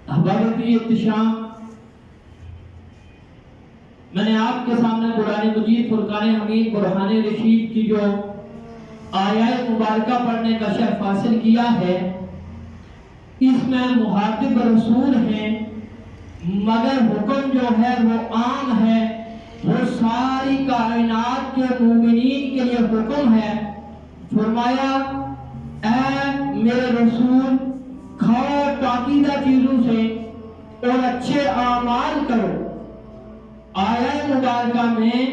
حبابی احتشام، میں نے آپ کے سامنے قرآن مجید فرقان حمید برہان رشید کی جو آیات مبارکہ پڑھنے کا شرف حاصل کیا ہے، اس میں مخاطب رسول ہیں، مگر حکم جو ہے وہ عام ہے، وہ ساری کائنات کے مومنین کے لیے حکم ہے۔ فرمایا اے میرے رسول، کھاؤ پاکیزہ چیزوں سے اور اچھے اعمال کرو۔ آیت مبارکہ میں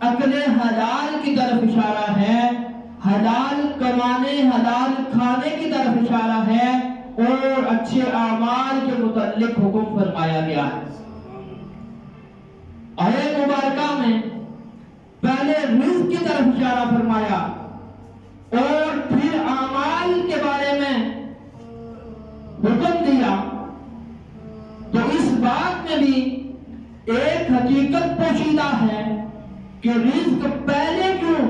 عقل حلال کی طرف اشارہ ہے، حلال کمانے حلال کھانے کی طرف اشارہ ہے، اور اچھے اعمال کے متعلق حکم فرمایا گیا ہے۔ آیت مبارکہ میں پہلے رزق کی طرف اشارہ فرمایا اور پھر اعمال کے بارے میں حکم دیا، تو اس بات میں بھی ایک حقیقت پوشیدہ ہے کہ رزق پہلے کیوں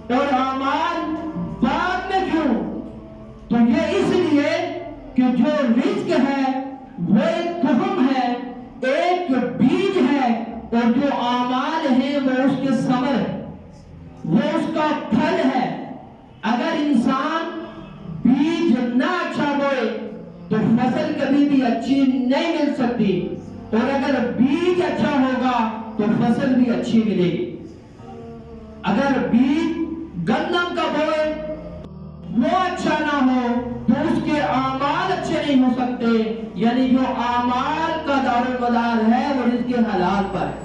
اور اعمال بعد میں کیوں؟ تو یہ اس لیے کہ جو رزق ہے وہ ایک تخم ہے، ایک بیج ہے، اور جو اعمال ہیں وہ اس کے ثمر ہے، وہ اس کا پھل ہے۔ اگر انسان بیج نہ اچھا بوئے تو فصل کبھی بھی اچھی نہیں مل سکتی، اور اگر بیج اچھا ہوگا تو فصل بھی اچھی ملے گی۔ اگر بیج گندم کا بوئے وہ اچھا نہ ہو تو اس کے اعمال اچھے نہیں ہو سکتے، یعنی جو اعمال کا دار و مدار ہے وہ رزق حلال پر ہے۔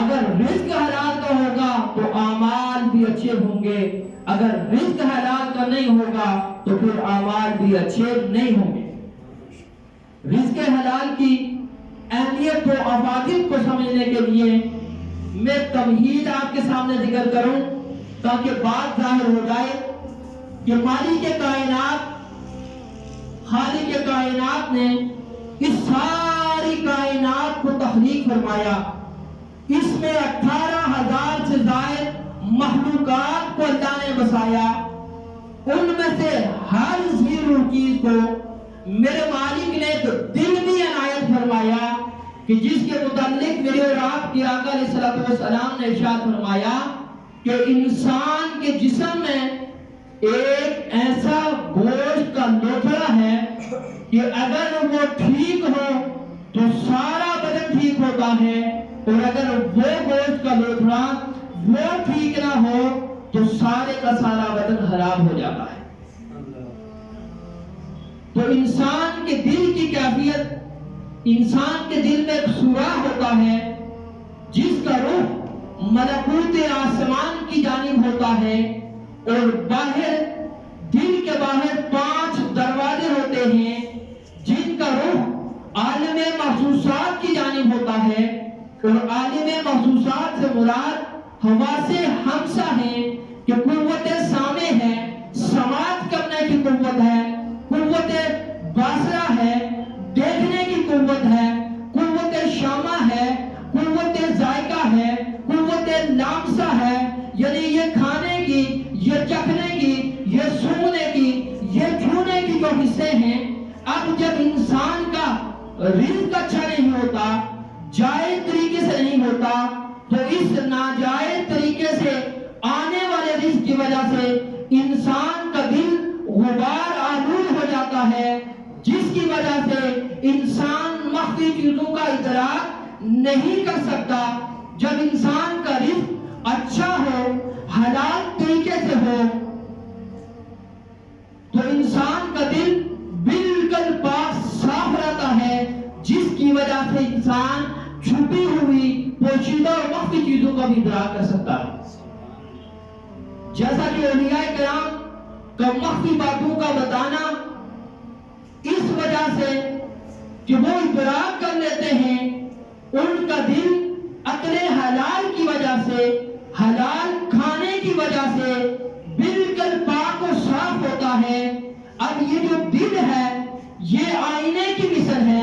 اگر رزق حلال کا ہوگا تو اعمال بھی اچھے ہوں گے، اگر رزق حلال کا نہیں ہوگا تو پھر اعمال بھی اچھے نہیں ہوں گے۔ رزق حلال کی اہمیت و افادیت کو سمجھنے کے لیے میں تمہید آپ کے سامنے ذکر کروں تاکہ بات ظاہر ہو جائے کہ مالک کائنات، خالق کائنات نے اس ساری کائنات کو تخلیق فرمایا۔ اس میں 18,000 سے زائد مخلوقات کو اللہ نے بسایا، ان میں سے ہر زیرو چیز کو میرے مالک نے ایک دل بھی عنایت فرمایا کہ جس کے متعلق میرے اور آپ کی آقا علیہ الصلوۃ والسلام نے ارشاد فرمایا کہ انسان کے جسم میں ایک ایسا گوشت کا لوتھڑا ہے کہ اگر وہ ٹھیک ہو تو سارا بدن ٹھیک ہوتا ہے، اور اگر وہ گوشت کا لوتھڑا وہ ٹھیک نہ ہو تو سارے کا سارا بدن خراب ہو جاتا ہے۔ تو انسان کے دل کی کیفیت، انسان کے دل میں ایک سوراخ ہوتا ہے جس کا رخ ملکوت آسمان کی جانب ہوتا ہے، اور باہر دل کے باہر 5 دروازے ہوتے ہیں جن کا رخ عالم محسوسات کی جانب ہوتا ہے، اور عالم محسوسات سے مراد حواس خمسہ ہیں کہ قوت سامع ہے، سماعت کرنے کی قوت ہے، قوت باصرہ ہے، دیکھنے کی قوت ہے، قوت شامہ ہے، قوت ذائقہ ہے، قوت لامسہ ہے، یعنی یہ کھانے کی، یہ چکھنے کی، یہ سونگنے کی، یہ چھونے کی جو حصے ہیں۔ اب جب انسان کا رزق اچھا نہیں ہوتا، جائز طریقے سے نہیں ہوتا، تو اس ناجائز طریقے سے آنے والے رزق کی وجہ سے انسان کا دل غبار آلود ہو جاتا ہے، جس کی وجہ سے انسان مخفی چیزوں کا ادراک نہیں کر سکتا۔ جب انسان کا رزق اچھا ہو، حلال طریقے سے ہو، تو انسان کا دل بالکل پاک صاف رہتا ہے، جس کی وجہ سے انسان چھپی ہوئی پوشیدہ اور مخفی چیزوں کا بھی ادراک کر سکتا ہے۔ جیسا کہ اولیاء کرام کا مخفی باتوں کا بتانا اس وجہ سے کہ وہ ادراک کر لیتے ہیں، ان کا دل عقل حلال کی وجہ سے، حلال کھانے کی وجہ سے بالکل پاک و صاف ہوتا ہے۔ اب یہ جو دل ہے یہ آئینے کی مثل ہے۔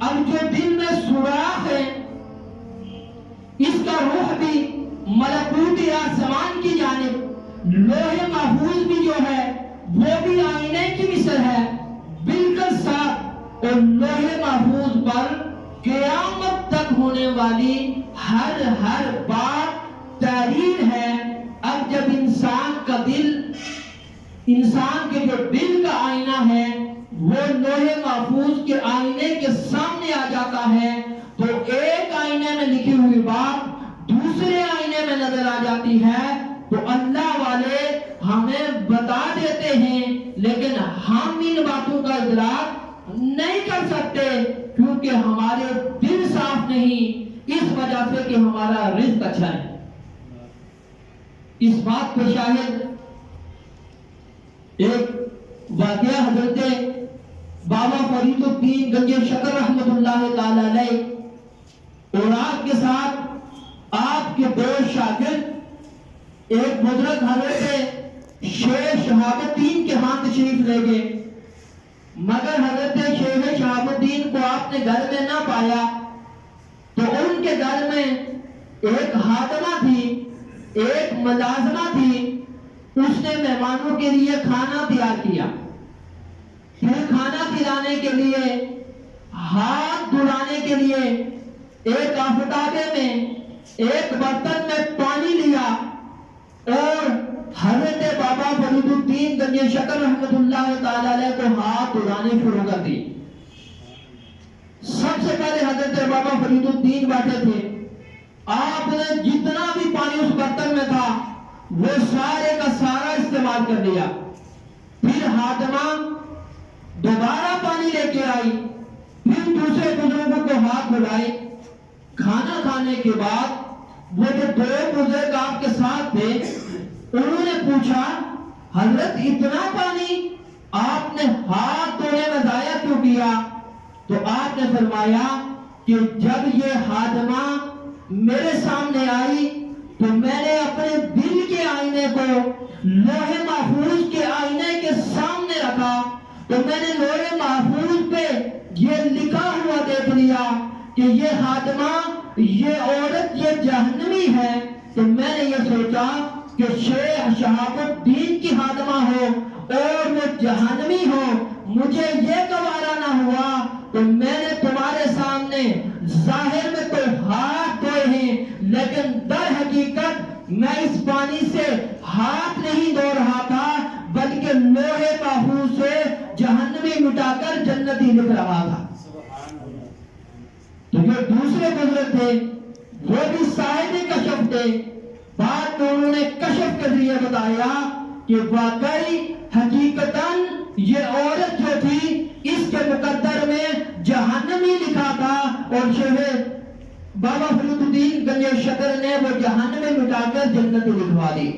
اب جو دل میں سوراخ ہے، اس کا روح بھی ملکوت آسمان کی جانب، لوح محفوظ بھی جو ہے وہ بھی آئینے کی ہونے والی ہر بات تحریر ہے۔ اب جب انسان کا دل، انسان کے جو دل کا آئینہ ہے وہ لوح محفوظ کے آئینے کے سامنے آ جاتا ہے تو ایک آئینے میں لکھی ہوئی بات دوسرے آئینے میں نظر آ جاتی ہے۔ تو اللہ والے ہمیں بتا دیتے ہیں لیکن ہم ان باتوں کا ادراک نہیں کر سکتے کیونکہ ہمارے دل صاف نہیں، اس وجہ سے کہ ہمارا رزق اچھا ہے۔ اس بات کو شاہد ایک واقعہ حضرت بابا فرید الدین گنج شکر رحمت اللہ تعالی علیہ اور آپ کے ساتھ آپ کے دو شاگرد ایک بزرگ حضرت شیخ شہاب الدین کے ہاں تشریف لے گئے، مگر حضرت شیخ شہاب الدین کو آپ نے گھر میں نہ پایا تو ان کے گھر میں ایک خادمہ تھی، ایک ملازمہ تھی، اس نے مہمانوں کے لیے کھانا تیار کیا۔ پھر کھانا کھلانے کے لیے، ہاتھ دھلانے کے لیے ایک آفتابے میں ایک برتن میں پانی لیا اور حضرت بابا فرید الدین گنج شکر رحمت اللہ تعالی علیہ کو ہاتھ دھلانے شروع کر دی۔ سب سے پہلے حضرت بابا فرید الدین بیٹھے تھے، آپ نے جتنا بھی پانی اس برتن میں تھا وہ سارے کا سارا استعمال کر لیا۔ پھر خادمہ دوبارہ پانی لے کے آئی، پھر دوسرے بزرگوں کو ہاتھ دھلائے۔ کھانا کھانے کے بعد وہ جو دو بزرگ آپ کے ساتھ تھے انہوں نے پوچھا حضرت اتنا پانی آپ نے ہاتھ دھونے میں ضائع کیوں کیا؟ تو آپ نے فرمایا کہ جب یہ خادمہ میرے سامنے آئی تو میں نے اپنے دل کے آئینے کو لوح محفوظ کے آئینے کے سامنے رکھا تو میں نے لوح محفوظ پہ یہ لکھا ہوا دیکھ لیا کہ یہ خادمہ، یہ عورت، یہ جہنمی ہے۔ تو میں نے یہ سوچا کہ شیخ شہاب الدین کی خادمہ ہو اور وہ جہنمی ہو، مجھے یہ گوارا نہ ہوا تو میں نے تمہارے سامنے ظاہر میں تو ہاتھ دھوئے ہیں لیکن در حقیقت میں اس پانی سے ہاتھ نہیں دھو رہا تھا بلکہ لوح محفوظ سے جہنمی مٹا کر جنتی لکھ رہا تھا۔ تو جو دوسرے بزرگ تھے وہ بھی صاحب کشف تھے، بعد میں انہوں نے کشف کے ذریعے بتایا کہ واقعی حقیقتاً یہ عورت جو تھی اس کے مقدر میں جہنمی لکھا تھا اور شیخ بابا فرید الدین گنج شکر نے وہ جہنمی مٹا کر جنتی لکھوا دی۔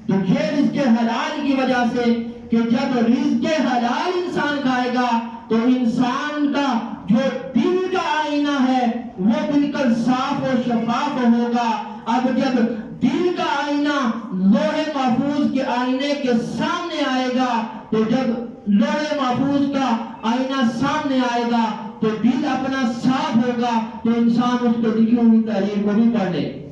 تو یہ رزق حلال کی وجہ سے کہ جب رزق حلال انسان کھائے گا تو انسان کا جو دل کا آئینہ ہے وہ بالکل صاف و شفاف ہوگا۔ اب جب دل کا آئینہ لوح محفوظ کے آئینے کے سامنے آئے گا تو جب لوح محفوظ کا آئینہ سامنے آئے گا تو دل اپنا صاف ہوگا تو انسان اس کو لکھی ہوئی تحریر کو بھی پڑھ لے۔